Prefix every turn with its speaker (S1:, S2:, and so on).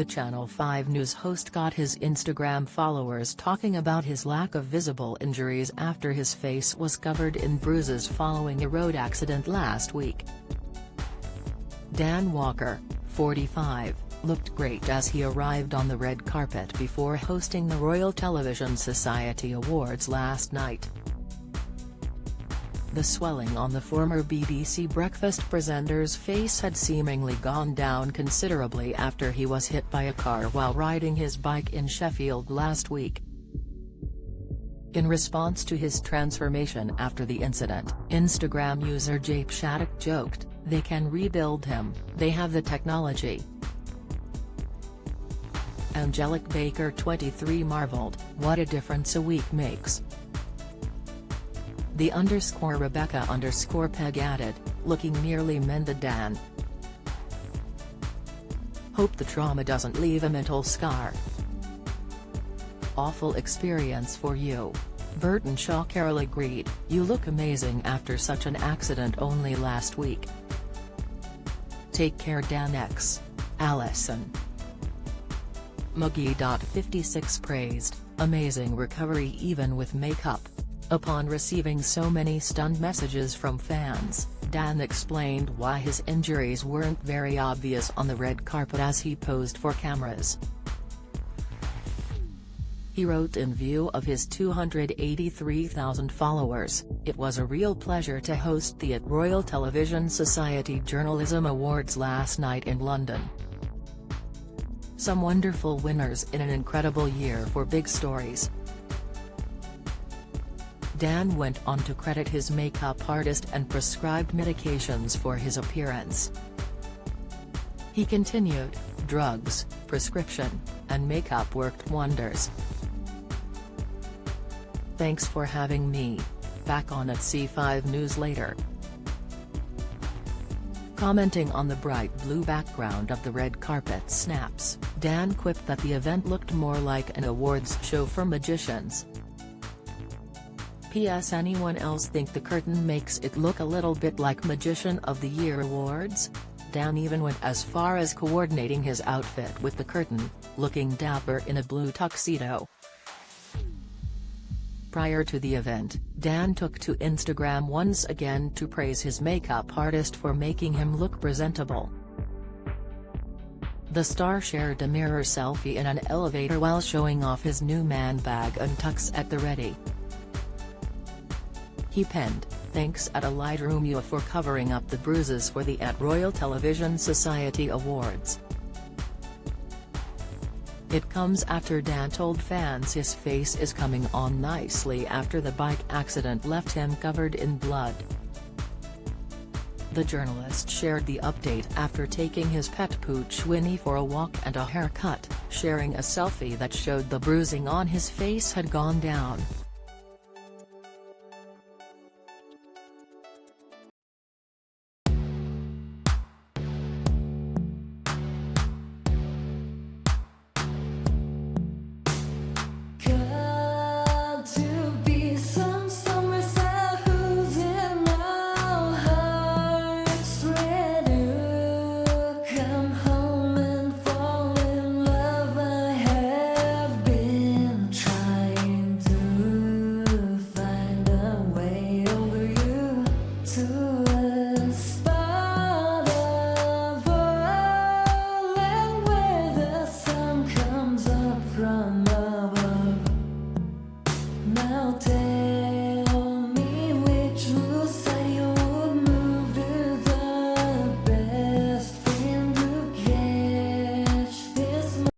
S1: The Channel 5 News host got his Instagram followers talking about his lack of visible injuries after his face was covered in bruises following a road accident last week. Dan Walker, 45, looked great as he arrived on the red carpet before hosting the Royal Television Society Awards last night. The swelling on the former BBC Breakfast presenter's face had seemingly gone down considerably after he was hit by a car while riding his bike in Sheffield last week. In response to his transformation after the incident, Instagram user Jape Shattuck joked, "They can rebuild him, they have the technology." Angelique Baker, 23, marveled, "What a difference a week makes." The _Rebecca_Peg added, looking nearly mended Dan. "Hope the trauma doesn't leave a mental scar. Awful experience for you." Burton Shaw Carroll agreed, "You look amazing after such an accident only last week. Take care Dan X. Allison." Muggy.56 praised, "Amazing recovery even with makeup." Upon receiving so many stunned messages from fans, Dan explained why his injuries weren't very obvious on the red carpet as he posed for cameras. He wrote, in view of his 283,000 followers, "It was a real pleasure to host the Royal Television Society Journalism Awards last night in London. Some wonderful winners in an incredible year for big stories." Dan went on to credit his makeup artist and prescribed medications for his appearance. He continued, "Drugs, prescription, and makeup worked wonders. Thanks for having me." Back on at C5 News later. Commenting on the bright blue background of the red carpet snaps, Dan quipped that the event looked more like an awards show for magicians. "P.S. Anyone else think the curtain makes it look a little bit like Magician of the Year awards?" Dan even went as far as coordinating his outfit with the curtain, looking dapper in a blue tuxedo. Prior to the event, Dan took to Instagram once again to praise his makeup artist for making him look presentable. The star shared a mirror selfie in an elevator while showing off his new man bag and tux at the ready. He penned, "Thanks at a Lightroom UA for covering up the bruises for the Royal Television Society Awards." It comes after Dan told fans his face is coming on nicely after the bike accident left him covered in blood. The journalist shared the update after taking his pet pooch Winnie for a walk and a haircut, sharing a selfie that showed the bruising on his face had gone down.